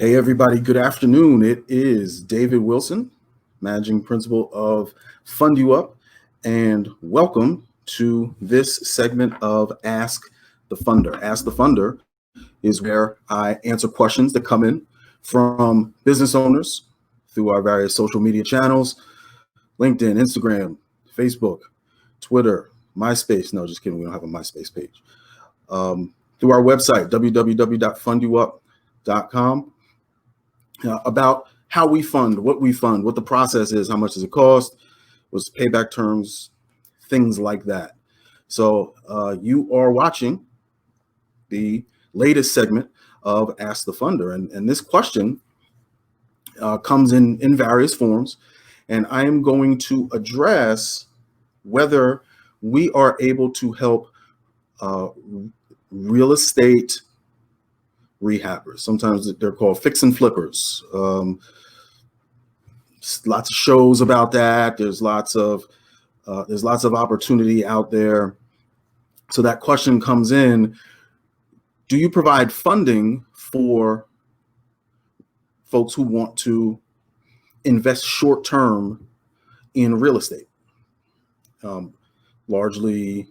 Hey, everybody. Good afternoon. It is David Wilson, Managing Principal of Fund You Up, and welcome to this segment of Ask the Funder. Ask the Funder is where I answer questions that come in from business owners through our various social media channels: LinkedIn, Instagram, Facebook, Twitter, MySpace. No, just kidding. We don't have a MySpace page. Through our website, www.fundyouup.com. About how we fund, what the process is, how much does it cost, what's payback terms, things like that. So you are watching the latest segment of Ask the Funder, and this question comes in various forms, and I am going to address whether we are able to help real estate rehabbers. Sometimes they're called fix and flippers. Lots of shows about that. There's lots of opportunity out there. So that question comes in: do you provide funding for folks who want to invest short term in real estate, largely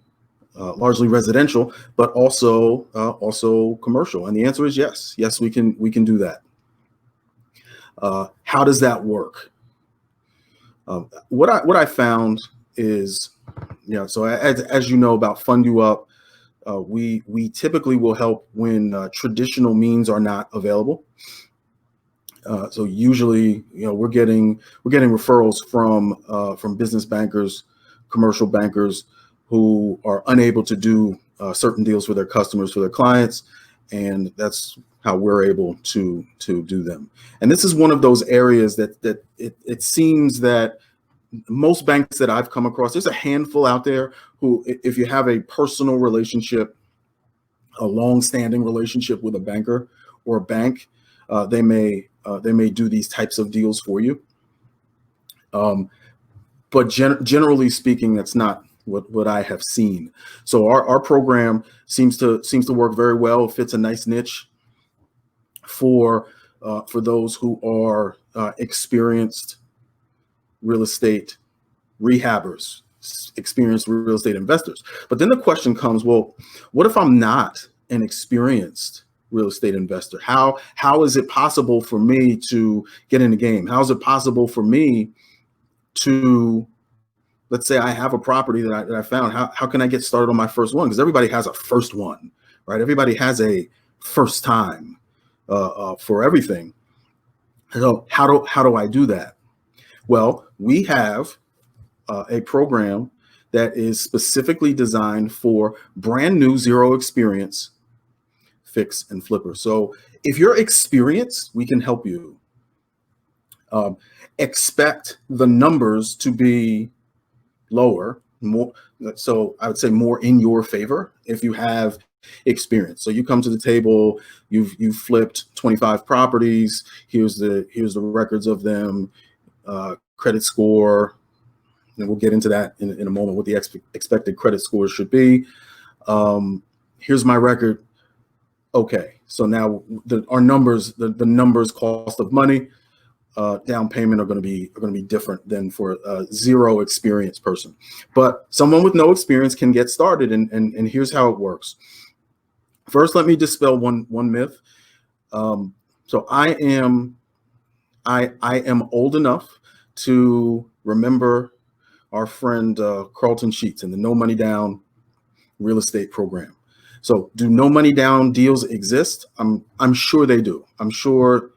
residential, but also commercial? And the answer is yes. Yes, we can do that. How does that work? What I found is, so as you know about Fund You Up, we typically will help when traditional means are not available. So usually, we're getting referrals from business bankers, commercial bankers who are unable to do certain deals for their customers, for their clients, and that's how we're able to do them. And this is one of those areas that it seems that most banks that I've come across, there's a handful out there who, if you have a personal relationship, a long-standing relationship with a banker or a bank, they may do these types of deals for you. But generally speaking, that's not what I have seen. So our program seems to work very well. It fits a nice niche for those who are experienced real estate rehabbers, experienced real estate investors. But then the question comes, well, what if I'm not an experienced real estate investor? How is it possible for me to get in the game? How is it possible for me to, let's say I have a property that I found. How can I get started on my first one? Because everybody has a first one, right? Everybody has a first time for everything. So how do I do that? Well, we have a program that is specifically designed for brand new, zero experience fix and flipper. So if you're experienced, we can help you. Expect the numbers to be lower, more, so I would say more in your favor if you have experience. So you come to the table, you've flipped 25 properties. Here's the records of them, credit score, and we'll get into that in a moment, what the expected credit score should be. Here's my record. Okay, so now our numbers, the numbers, cost of money, down payment are going to be different than for a zero experience person. But someone with no experience can get started, and here's how it works. First, let me dispel one myth. So I am old enough to remember our friend Carlton Sheets and the No Money Down real estate program. So do no money down deals exist? I'm sure they do. I'm sure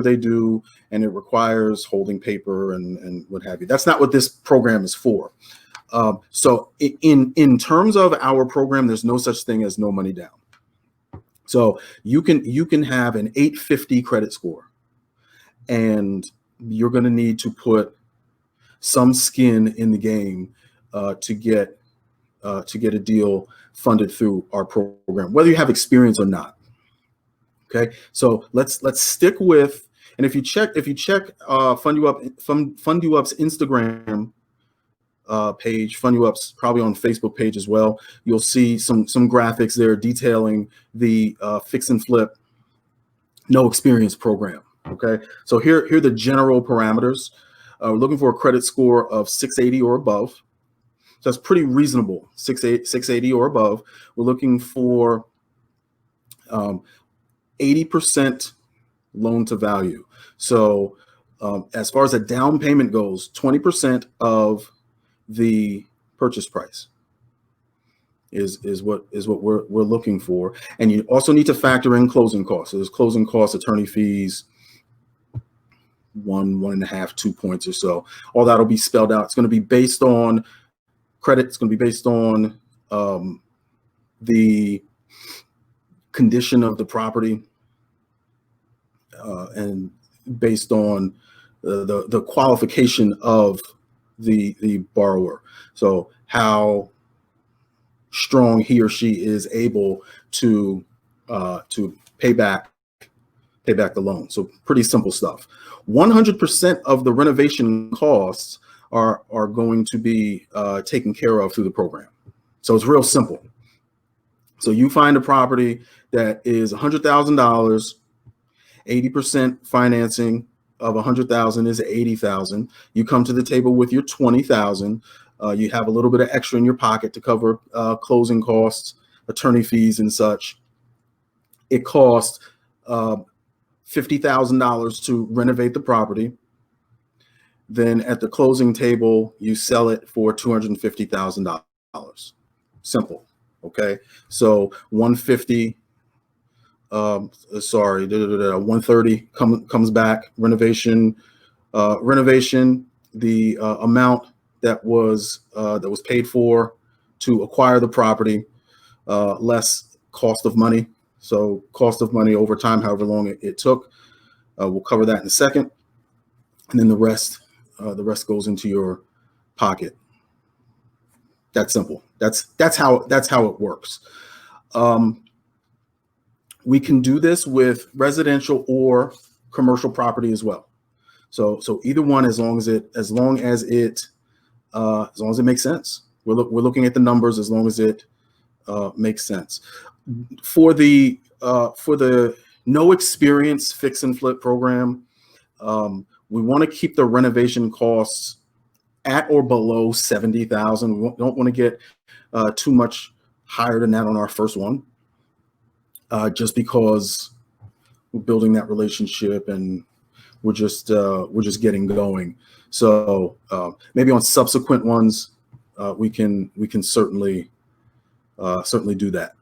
they do, and it requires holding paper and what have you. That's not what this program is for. So in terms of our program, there's no such thing as no money down. So you can have an 850 credit score, and you're going to need to put some skin in the game to get a deal funded through our program, whether you have experience or not. Okay, so let's stick with, and if you check Fund You Up's Instagram page, Fund You Up's probably on Facebook page as well, you'll see some graphics there detailing the fix and flip no experience program. Okay, so here are the general parameters. We're looking for a credit score of 680 or above. So that's pretty reasonable. 680 or above. We're looking for 80% loan to value. So as far as a down payment goes, 20% of the purchase price is what we're looking for. And you also need to factor in closing costs. So there's closing costs, attorney fees, 1.5, 2 points or so. All that'll be spelled out. It's going to be based on credit. It's going to be based on the condition of the property and based on the qualification of the borrower. So how strong he or she is able to pay back the loan. So pretty simple stuff. 100% of the renovation costs are going to be taken care of through the program. So it's real simple. So you find a property that is $100,000, 80% financing of 100,000 is 80,000. You come to the table with your 20,000. You have a little bit of extra in your pocket to cover closing costs, attorney fees, and such. It costs $50,000 to renovate the property. Then at the closing table, you sell it for $250,000. Simple. Okay. So 150. 130 comes back. Renovation. The amount that was paid for to acquire the property, less cost of money. So cost of money over time, however long it took. We'll cover that in a second, and then the rest goes into your pocket. That's simple. That's how it works. We can do this with residential or commercial property as well. So either one, as long as it makes sense. We're looking at the numbers as long as it makes sense. For the no experience fix and flip program, we want to keep the renovation costs at or below 70,000. We don't want to get too much higher than that on our first one, just because we're building that relationship and we're just getting going. So maybe on subsequent ones, we can certainly do that.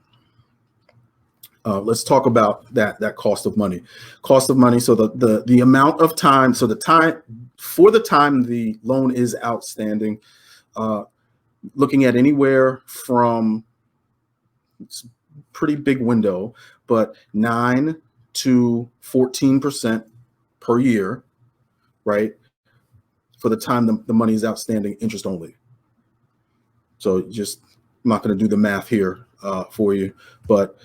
Let's talk about that cost of money. Cost of money. So the amount of time. So the time the loan is outstanding. Looking at anywhere from, it's a pretty big window, but 9 to 14% per year, right? For the time the money is outstanding, interest only. So I'm not going to do the math here for you, but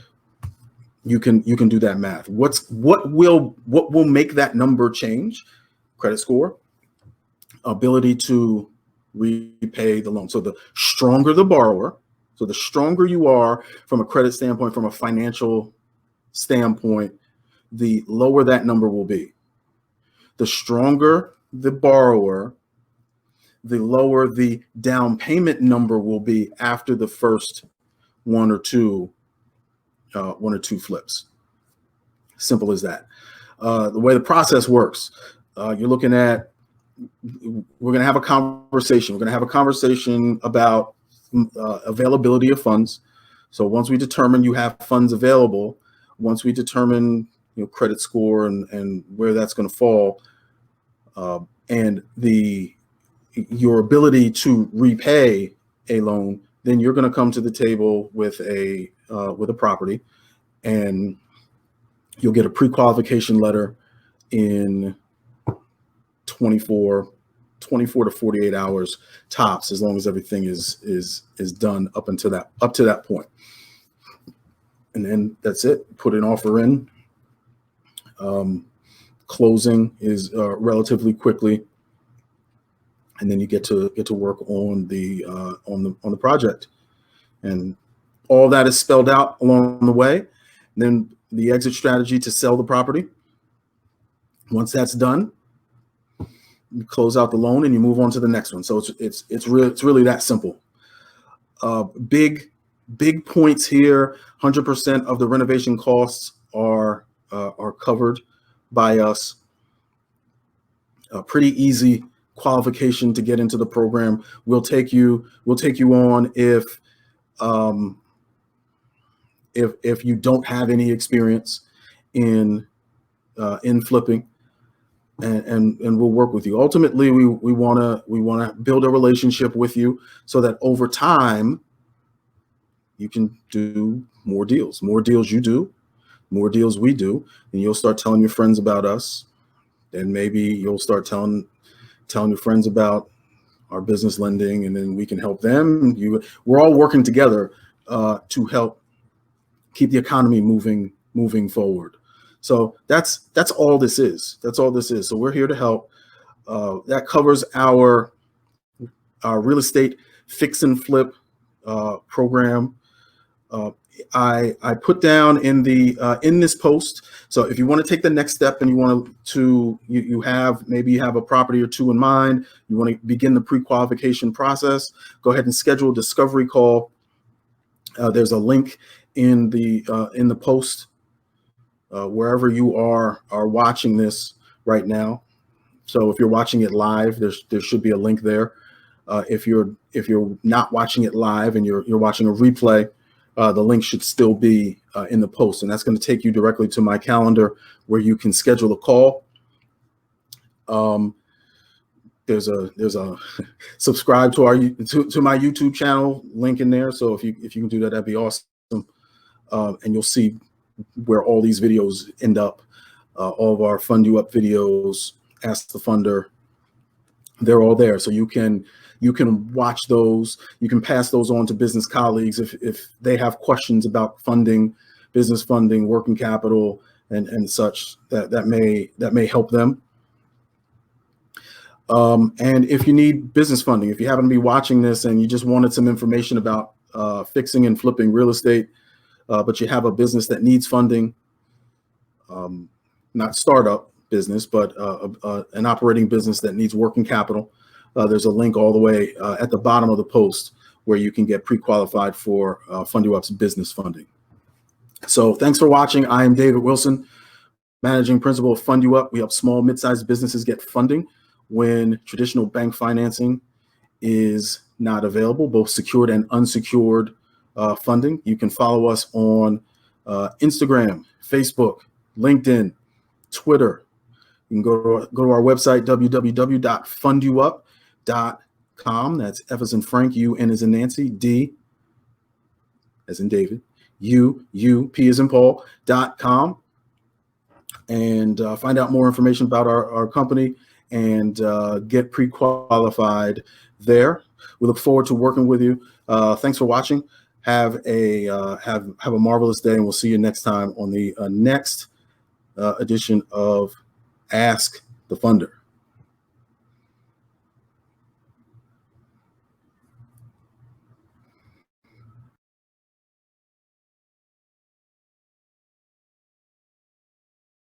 you can do that math. What will make that number change? Credit score, ability to repay the loan. So the stronger the borrower, so the stronger you are from a credit standpoint, from a financial standpoint, the lower that number will be. The stronger the borrower, the lower the down payment number will be after the first one or two flips. Simple as that. The way the process works, we're going to have a conversation. We're going to have a conversation about availability of funds. So once we determine you have funds available, once we determine credit score and where that's going to fall, and your ability to repay a loan, then you're going to come to the table with a property, and you'll get a pre-qualification letter in 24 to 48 hours tops, as long as everything is done up to that point. And then that's it. Put an offer in. Closing is relatively quickly, and then you get to work on the project, and all that is spelled out along the way. And then the exit strategy to sell the property. Once that's done, you close out the loan and you move on to the next one. So it's really that simple. Big points here. 100% of the renovation costs are covered by us. Pretty easy qualification to get into the program. We'll take you on if you don't have any experience in flipping, and we'll work with you. Ultimately, we want to build a relationship with you so that over time you can do more deals you do, more deals we do, and you'll start telling your friends about us. And maybe you'll start telling your friends about our business lending, and then we can help them. We're all working together to help keep the economy moving forward. So that's all this is. That's all this is. So we're here to help. That covers our real estate fix and flip program. I put down in this post. So if you want to take the next step and you want to you have a property or two in mind, you want to begin the pre-qualification process, go ahead and schedule a discovery call. There's a link in the post wherever you are watching this right now. So if you're watching it live, there should be a link there. If you're not watching it live and you're watching a replay, the link should still be in the post, and that's going to take you directly to my calendar where you can schedule a call. There's a subscribe to my YouTube channel link in there. So if you can do that, that'd be awesome. And you'll see where all these videos end up. All of our Fund You Up videos, Ask the Funder, they're all there. So you can watch those. You can pass those on to business colleagues if they have questions about funding, business funding, working capital, and such that may help them. And if you need business funding, if you happen to be watching this and you just wanted some information about fixing and flipping real estate, but you have a business that needs funding, not startup business, but an operating business that needs working capital, there's a link all the way at the bottom of the post where you can get pre-qualified for Fund You Up's business funding. So thanks for watching. I am David Wilson, Managing Principal of Fund You Up. We help small, mid-sized businesses get funding when traditional bank financing is not available, both secured and unsecured funding. You can follow us on Instagram, Facebook, LinkedIn, Twitter. You can go to our website, www.fundyouup.com. That's F as in Frank, U, N as in Nancy, D as in David, U, P as in Paul.com, and find out more information about our company and get pre-qualified there. We look forward to working with you. Thanks for watching. Have a marvelous day, and we'll see you next time on the next edition of Ask the Funder.